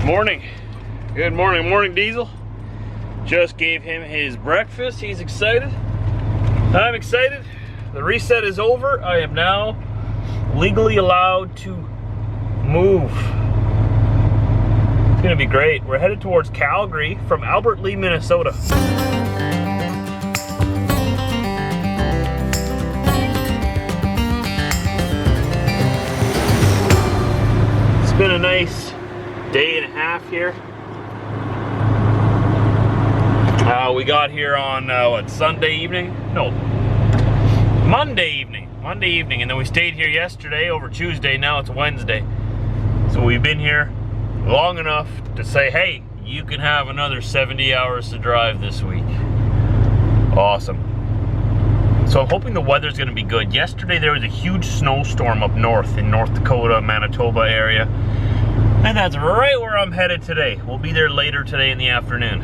Morning. Good morning, morning Diesel. Just gave him his breakfast. He's excited. I'm excited. The reset is over. I am now legally allowed to move. It's gonna be great. We're headed towards Calgary from Albert Lea, Minnesota. It's been a nice day and a half here. We got here on what, Sunday evening? No, Monday evening, and then we stayed here yesterday over Tuesday. Now it's Wednesday, so we've been here long enough to say, hey, you can have another 70 hours to drive this week. Awesome. So I'm hoping the weather's going to be good. Yesterday there was a huge snowstorm up north in North Dakota, Manitoba area. And that's right where I'm headed today. We'll be there later today in the afternoon.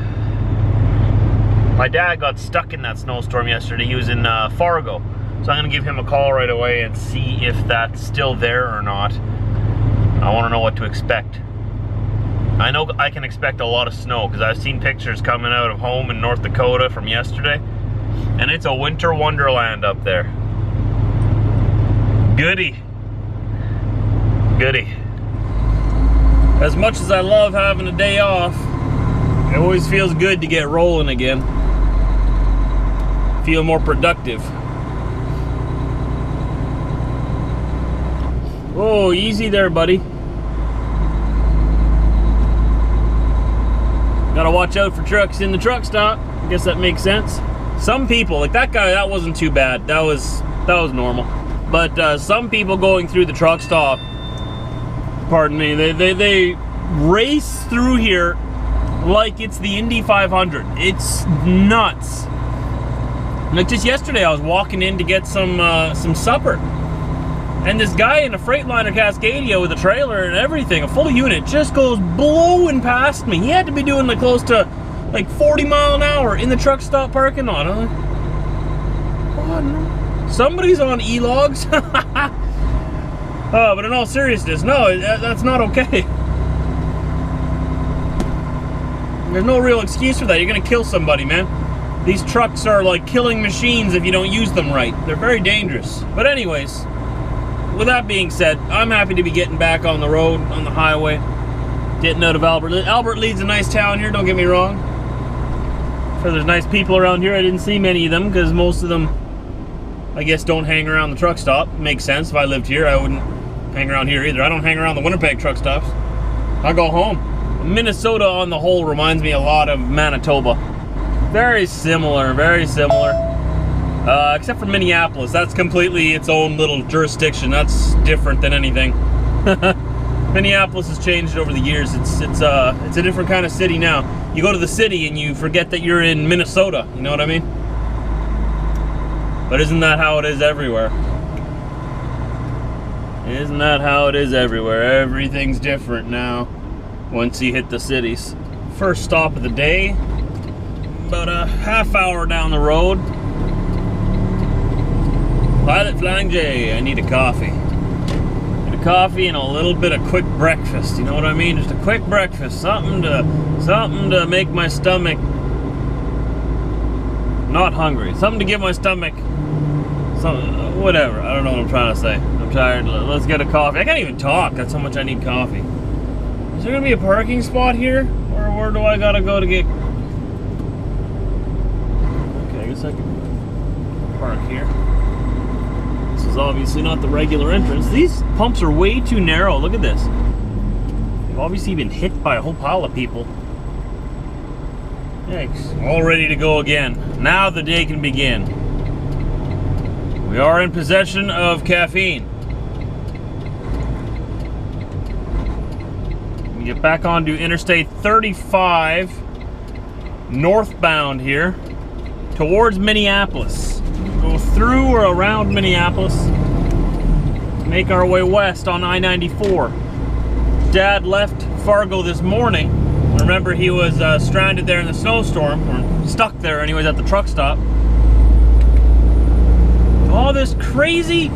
My dad got stuck in that snowstorm yesterday. He was in Fargo. So I'm gonna give him a call right away and see if that's still there or not. I wanna know what to expect. I know I can expect a lot of snow because I've seen pictures coming out of home in North Dakota from yesterday. And it's a winter wonderland up there. Goody. Goody. As much as I love having a day off, it always feels good to get rolling again. Feel more productive. Whoa, easy there, buddy. Gotta watch out for trucks in the truck stop. I guess that makes sense. Some people, like that guy, that wasn't too bad. That was normal. But some people going through the truck stop, pardon me, they race through here like it's the Indy 500. It's nuts. Like just yesterday, I was walking in to get some supper, and this guy in a Freightliner Cascadia with a trailer and everything, a full unit, just goes blowing past me. He had to be doing like close to like 40 miles an hour in the truck stop parking lot. I'm like, oh, no. Somebody's on e-logs. But in all seriousness, no, that's not okay. There's no real excuse for that. You're gonna kill somebody, man. These trucks are like killing machines if you don't use them right. They're very dangerous. But anyways, with that being said, I'm happy to be getting back on the road, on the highway, getting out of Albert Lea. Albert Lea's a nice town here, don't get me wrong. So there's nice people around here. I didn't see many of them because most of them, I guess, don't hang around the truck stop. Makes sense. If I lived here, I wouldn't hang around here either. I don't hang around the Winnipeg truck stops. I go home. Minnesota on the whole reminds me a lot of Manitoba. Very similar, very similar. Except for Minneapolis. That's completely its own little jurisdiction. That's different than anything. Minneapolis has changed over the years. It's a different kind of city now. You go to the city and you forget that you're in Minnesota. You know what I mean? But isn't that how it is everywhere? Isn't that how it is everywhere? Everything's different now once you hit the cities. First stop of the day, about a half hour down the road. Pilot Flying J, I need a coffee. Need a coffee and a little bit of quick breakfast, you know what I mean? Just a quick breakfast, something to make my stomach not hungry. Something to give my stomach whatever. I don't know what I'm trying to say. I'm tired. Let's get a coffee. I can't even talk. That's how much I need coffee. Is there gonna be a parking spot here? Or where do I gotta go to get... Okay, I guess I can park here. This is obviously not the regular entrance. These pumps are way too narrow. Look at this. They've obviously been hit by a whole pile of people. Yikes. All ready to go again. Now the day can begin. We are in possession of caffeine. We get back onto Interstate 35 northbound here towards Minneapolis. Go through or around Minneapolis. Make our way west on I-94. Dad left Fargo this morning. Remember, he was stranded there in the snowstorm, or stuck there anyways at the truck stop. All this crazy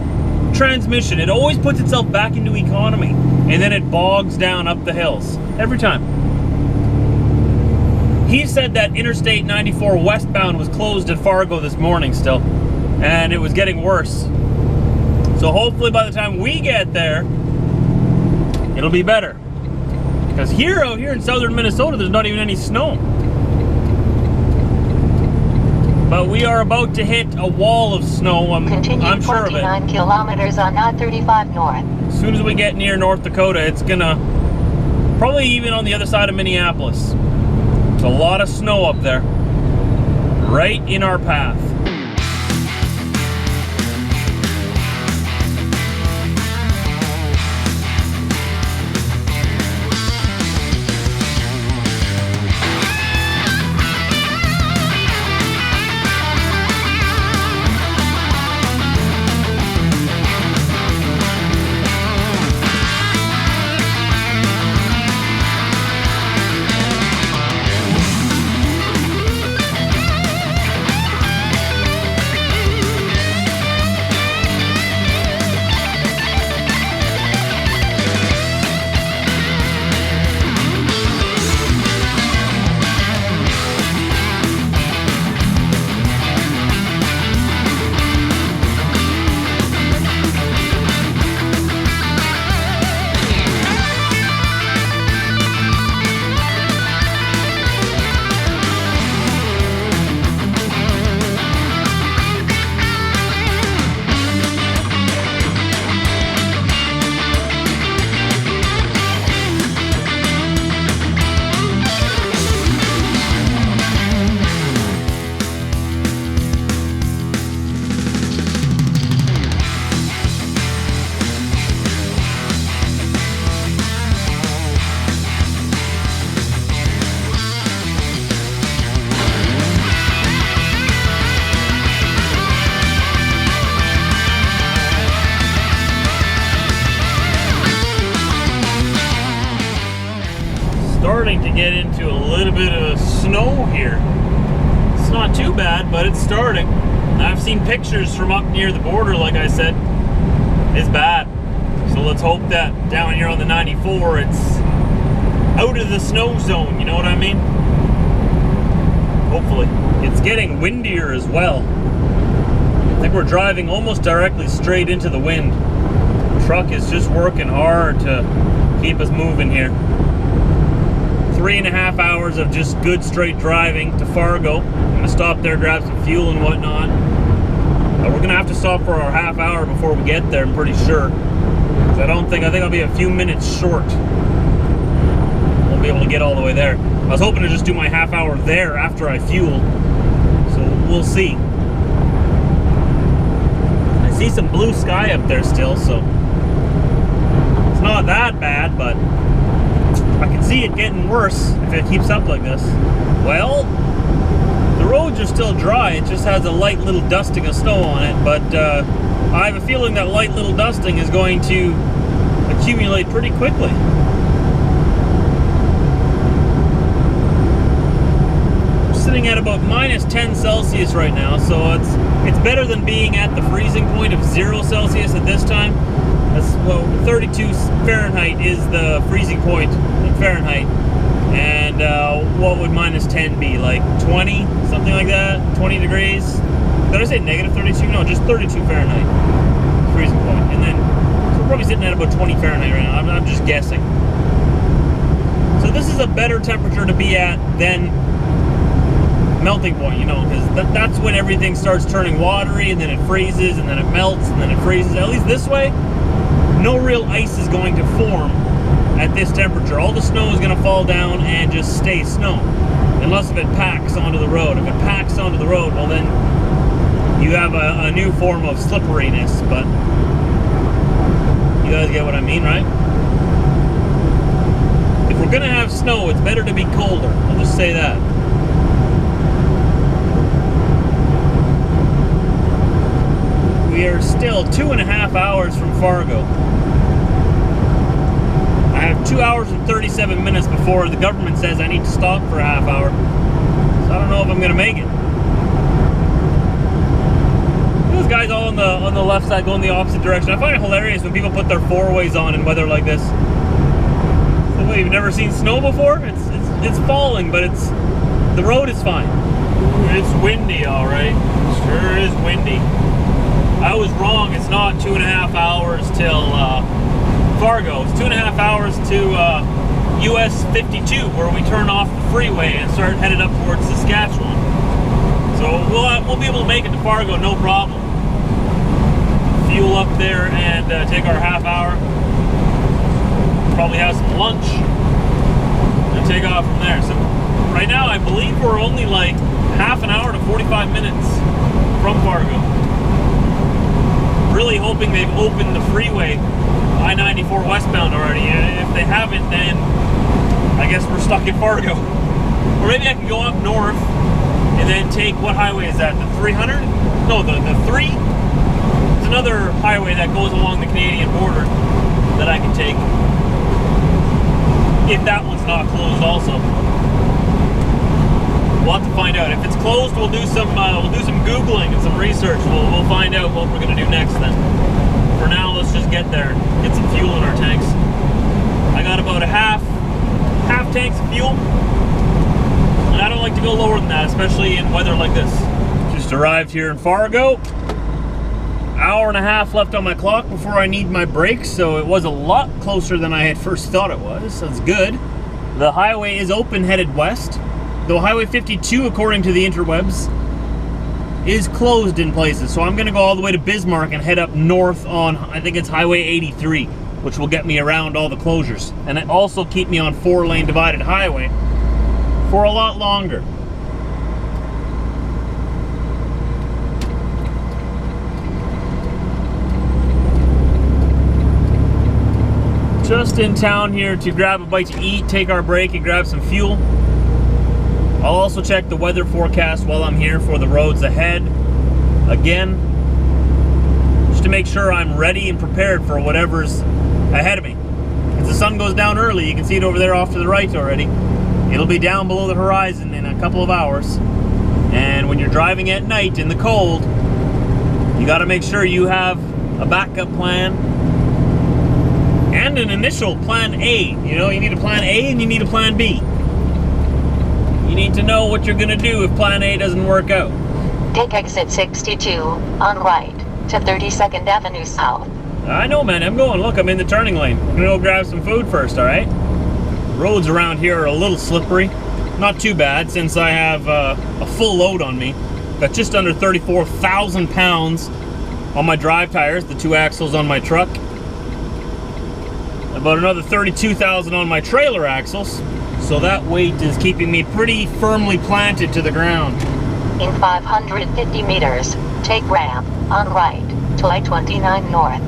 transmission, it always puts itself back into economy. and then it bogs down up the hills. Every time. He said that Interstate 94 westbound was closed at Fargo this morning still, and it was getting worse. So hopefully by the time we get there, it'll be better. Because out here in southern Minnesota, there's not even any snow. But we are about to hit a wall of snow, I'm sure of it. 29 kilometers on I-35 north. As soon as we get near North Dakota, it's gonna, probably even on the other side of Minneapolis. There's a lot of snow up there, right in our path. Starting to get into a little bit of snow here. It's not too bad, but it's starting. I've seen pictures from up near the border, like I said. It's bad. So let's hope that down here on the 94, it's out of the snow zone, you know what I mean? Hopefully. It's getting windier as well. I think we're driving almost directly straight into the wind. The truck is just working hard to keep us moving here. 3.5 hours of just good straight driving to Fargo. I'm gonna stop there, grab some fuel and whatnot. We're gonna have to stop for our half hour before we get there, I'm pretty sure. I think I'll be a few minutes short. Won't be able to get all the way there. I was hoping to just do my half hour there after I fuel. So we'll see. I see some blue sky up there still, so it's not that bad, but I can see it getting worse if it keeps up like this. Well, the roads are still dry. It just has a light little dusting of snow on it, but I have a feeling that light little dusting is going to accumulate pretty quickly. We're sitting at about -10 Celsius right now, so it's better than being at the freezing point of 0 Celsius at this time. That's, well, 32 Fahrenheit is the freezing point in Fahrenheit. And what would -10 be? Like 20? Something like that? 20 degrees? Did I say -32? No, just 32 Fahrenheit. Freezing point. And then, so we're probably sitting at about 20 Fahrenheit right now. I'm just guessing. So this is a better temperature to be at than melting point, you know, because that's when everything starts turning watery, and then it freezes, and then it melts, and then it freezes. At least this way, no real ice is going to form at this temperature. All the snow is going to fall down and just stay snow, unless if it packs onto the road. If it packs onto the road, well then you have a new form of slipperiness, but you guys get what I mean, right? If we're going to have snow, it's better to be colder. I'll just say that. We are still 2.5 hours from Fargo. I have 2 hours and 37 minutes before the government says I need to stop for a half hour. So I don't know if I'm gonna make it. Those guys all on the left side going the opposite direction. I find it hilarious when people put their four-ways on in weather like this. Oh, you've never seen snow before? It's falling, but the road is fine. It's windy, all right. Sure is windy. I was wrong. It's not 2.5 hours till Fargo. It's 2.5 hours to US 52, where we turn off the freeway and start headed up towards Saskatchewan. So we'll be able to make it to Fargo, no problem. Fuel up there and take our half hour. Probably have some lunch and take off from there. So right now, I believe we're only like half an hour to 45 minutes from Fargo. Really hoping they've opened the freeway, I-94 westbound already. If they haven't, then I guess we're stuck in Fargo. Or maybe I can go up north and then take, what highway is that? The 300? No, the 3? It's another highway that goes along the Canadian border that I can take. If that one's not closed also. We'll have to find out. If it's closed, we'll do some Googling and some research. We'll find out what we're gonna do next then. For now, let's just get there, get some fuel in our tanks. I got about a half tanks of fuel. And I don't like to go lower than that, especially in weather like this. Just arrived here in Fargo. Hour and a half left on my clock before I need my brakes, so it was a lot closer than I had first thought it was. That's good. The highway is open, headed west. Though Highway 52, according to the interwebs, is closed in places. So I'm gonna go all the way to Bismarck and head up north on, I think it's Highway 83, which will get me around all the closures. And it also keep me on 4-lane divided highway for a lot longer. Just in town here to grab a bite to eat, take our break, and grab some fuel. I'll also check the weather forecast while I'm here for the roads ahead. Again, just to make sure I'm ready and prepared for whatever's ahead of me. As the sun goes down early, you can see it over there off to the right already. It'll be down below the horizon in a couple of hours. And when you're driving at night in the cold, you gotta make sure you have a backup plan and an initial plan A. You know, you need a plan A and you need a plan B. You need to know what you're gonna do if plan A doesn't work out. Take exit 62 on right to 32nd Avenue South. I know, man, I'm going. Look, I'm in the turning lane. I'm gonna go grab some food first, all right? Roads around here are a little slippery. Not too bad since I have a full load on me. Got just under 34,000 pounds on my drive tires, the 2 axles on my truck. About another 32,000 on my trailer axles. So that weight is keeping me pretty firmly planted to the ground. In 550 meters, take ramp on right to I-29 North.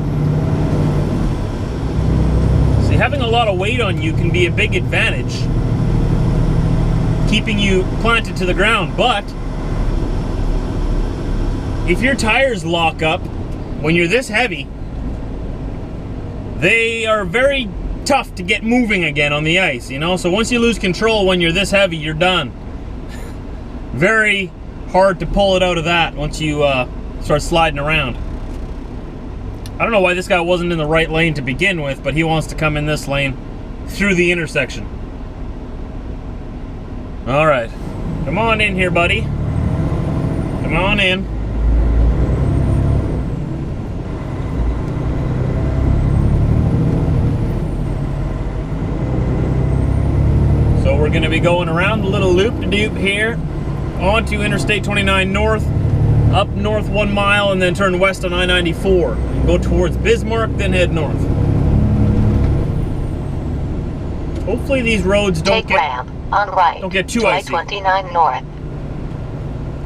See, having a lot of weight on you can be a big advantage, keeping you planted to the ground. But if your tires lock up when you're this heavy, they are very tough to get moving again on the ice, you know? So once you lose control when you're this heavy, you're done. Very hard to pull it out of that once you start sliding around. I don't know why this guy wasn't in the right lane to begin with, but he wants to come in this lane through the intersection. All right, come on in here, buddy. Come on in. So we're gonna be going around the little loop-de-doop here, onto Interstate 29 North, up north 1 mile, and then turn west on I-94. And go towards Bismarck, then head north. Hopefully these roads don't ramp on right don't get too icy. I-29 North.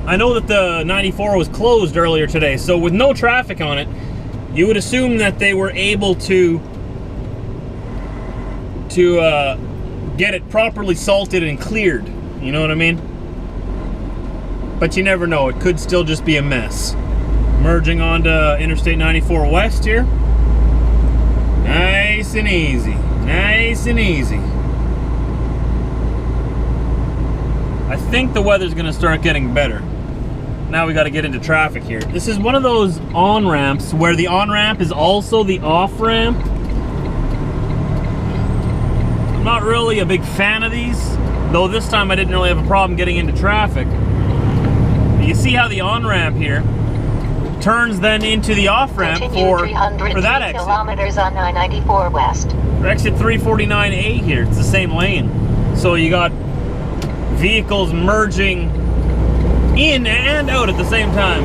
I know that the 94 was closed earlier today, so with no traffic on it, you would assume that they were able to get it properly salted and cleared. You know what I mean? But you never know. It could still just be a mess. Merging onto Interstate 94 West here. Nice and easy. Nice and easy. I think the weather's gonna start getting better. Now we gotta get into traffic here. This is one of those on-ramps where the on-ramp is also the off-ramp. I'm not really a big fan of these, though this time I didn't really have a problem getting into traffic. You see how the on-ramp here turns then into the off-ramp for that exit. Kilometers on I-94 West. For exit 349A here, it's the same lane. So you got vehicles merging in and out at the same time.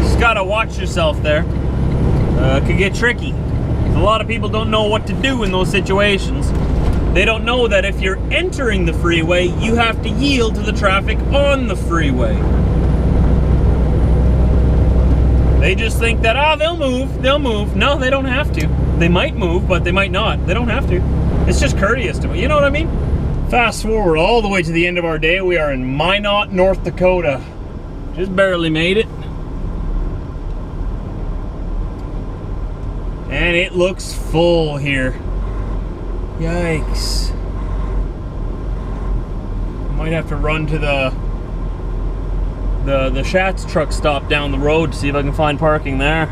Just gotta watch yourself there. It could get tricky. A lot of people don't know what to do in those situations. They don't know that if you're entering the freeway, you have to yield to the traffic on the freeway. They just think that, they'll move. No, they don't have to. They might move, but they might not. They don't have to. It's just courteous to me, you know what I mean? Fast forward all the way to the end of our day. We are in Minot, North Dakota. Just barely made it. And it looks full here. Yikes. Might have to run to the Schatz truck stop down the road to see if I can find parking there.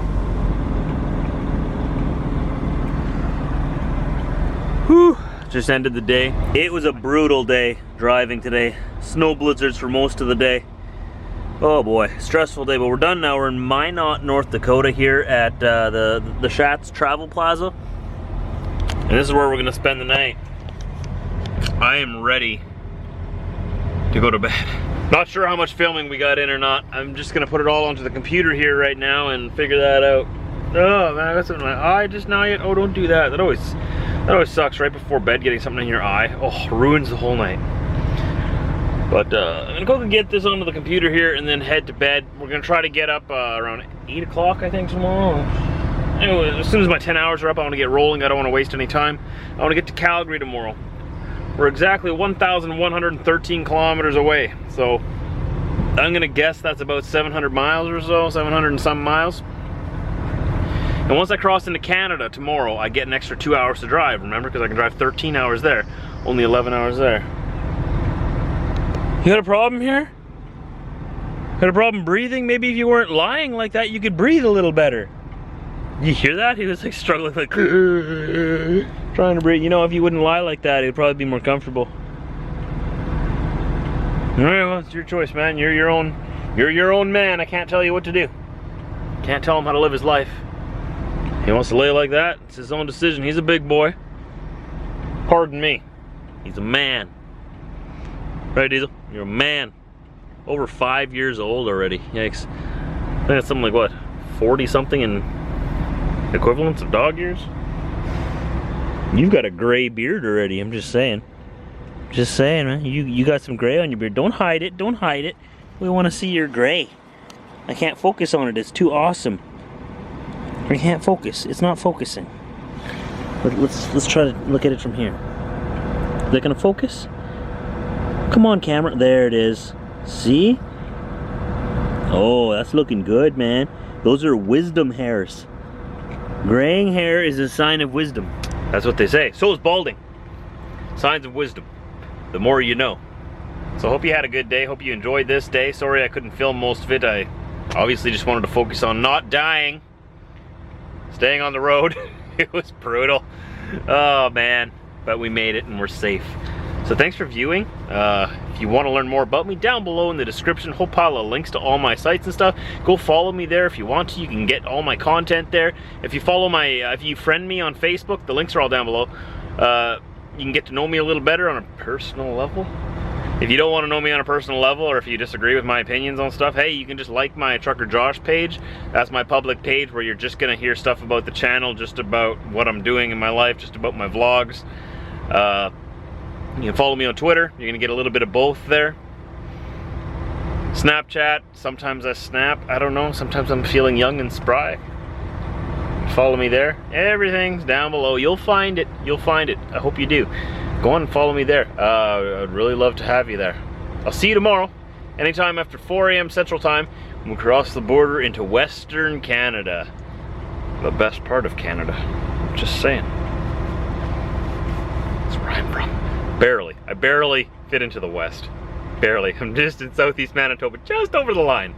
Whew, just ended the day. It was a brutal day driving today. Snow blizzards for most of the day. Oh boy, stressful day, but we're done now. We're in Minot, North Dakota here at the Schatz Travel Plaza. And this is where we're gonna spend the night. I am ready to go to bed. Not sure how much filming we got in or not. I'm just gonna put it all onto the computer here right now and figure that out. Oh man, I got something in my eye just now yet. Oh, don't do that. That always sucks right before bed, getting something in your eye. Oh, ruins the whole night. But I'm gonna go and get this onto the computer here and then head to bed. We're gonna try to get up around 8 o'clock, I think, tomorrow. Anyway, as soon as my 10 hours are up, I want to get rolling. I don't want to waste any time. I want to get to Calgary tomorrow. We're exactly 1,113 kilometers away. So I'm gonna guess that's about 700 miles or so, 700 and some miles. And once I cross into Canada tomorrow, I get an extra 2 hours to drive, remember? Because I can drive 13 hours there, only 11 hours there. You got a problem here? Got a problem breathing? Maybe if you weren't lying like that, you could breathe a little better. You hear that? He was like struggling, like trying to breathe. You know, if you wouldn't lie like that, it'd probably be more comfortable. All right, well, it's your choice, man. You're your own man. I can't tell you what to do. Can't tell him how to live his life. He wants to lay like that. It's his own decision. He's a big boy. Pardon me. He's a man. Right, Diesel? You're a man. Over 5 years old already. Yikes. I think that's something like what? 40 something in equivalents of dog years? You've got a gray beard already, I'm just saying. Just saying, man. You got some gray on your beard. Don't hide it. Don't hide it. We want to see your gray. I can't focus on it. It's too awesome. I can't focus. It's not focusing. But let's try to look at it from here. Is that gonna focus? Come on, camera. There it is. See? Oh, that's looking good, man. Those are wisdom hairs. Graying hair is a sign of wisdom. That's what they say. So is balding. Signs of wisdom. The more you know. So I hope you had a good day. Hope you enjoyed this day. Sorry I couldn't film most of it. I obviously just wanted to focus on not dying. Staying on the road. It was brutal. Oh man. But we made it and we're safe. So thanks for viewing. If you want to learn more about me, down below in the description, whole pile of links to all my sites and stuff. Go follow me there if you want to. You can get all my content there. If you follow my, if you friend me on Facebook, the links are all down below. You can get to know me a little better on a personal level. If you don't want to know me on a personal level, or if you disagree with my opinions on stuff, hey, you can just like my Trucker Josh page. That's my public page where you're just gonna hear stuff about the channel, just about what I'm doing in my life, just about my vlogs. You can follow me on Twitter. You're gonna get a little bit of both there. Snapchat, sometimes I snap, I don't know, sometimes I'm feeling young and spry. Follow me there. Everything's down below. You'll find it. You'll find it. I hope you do. Go on and follow me there. I'd really love to have you there. I'll see you tomorrow, anytime after 4 a.m. Central Time, when we cross the border into Western Canada. The best part of Canada. Just saying. That's where I'm from. Barely. I barely fit into the West. Barely. I'm just in southeast Manitoba, just over the line.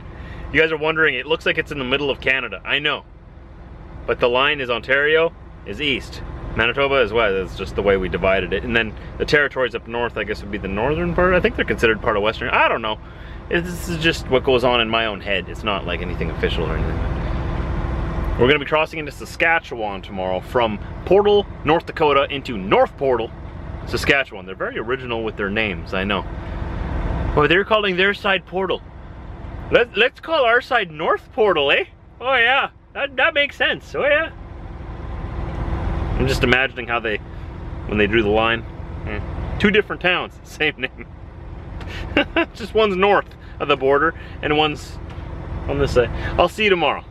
You guys are wondering, it looks like it's in the middle of Canada. I know. But the line is Ontario, is east. Manitoba is what? That's just the way we divided it. And then the territories up north, I guess, would be the northern part. I think they're considered part of Western. I don't know. This is just what goes on in my own head. It's not like anything official or anything. We're going to be crossing into Saskatchewan tomorrow from Portal, North Dakota into North Portal, Saskatchewan. They're very original with their names, I know. Oh, they're calling their side Portal. Let's call our side North Portal, eh? Oh yeah, that makes sense. Oh yeah. I'm just imagining how they, when they drew the line, two different towns, same name. Just one's north of the border and one's on this side. I'll see you tomorrow.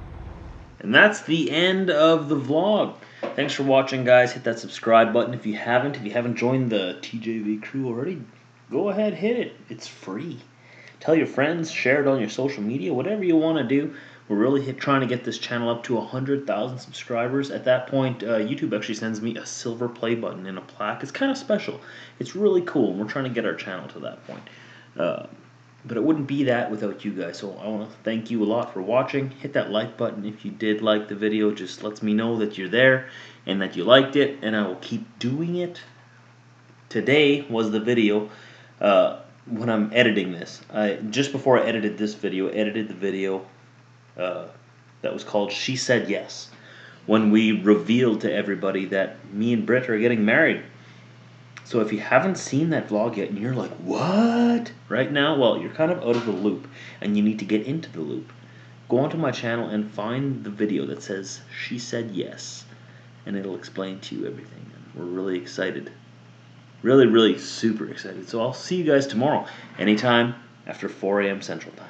And that's the end of the vlog. Thanks for watching, guys. Hit that subscribe button if you haven't joined the TJV crew already. Go ahead, hit it. It's free. Tell your friends, share it on your social media, whatever you want to do. We're really trying to get this channel up to 100,000 subscribers. At that point, YouTube actually sends me a silver play button and a plaque. It's kind of special. It's really cool. We're trying to get our channel to that point. But it wouldn't be that without you guys. So I want to thank you a lot for watching. Hit that like button if you did like the video. Just lets me know that you're there and that you liked it. And I will keep doing it. Today was the video. When I'm editing this, just before I edited this video, edited the video that was called She Said Yes, when we revealed to everybody that me and Britt are getting married. So if you haven't seen that vlog yet and you're like, what? Right now, well, you're kind of out of the loop and you need to get into the loop. Go onto my channel and find the video that says She Said Yes, and it'll explain to you everything. And we're really excited. Really, really super excited. So I'll see you guys tomorrow, anytime after 4 a.m. Central Time.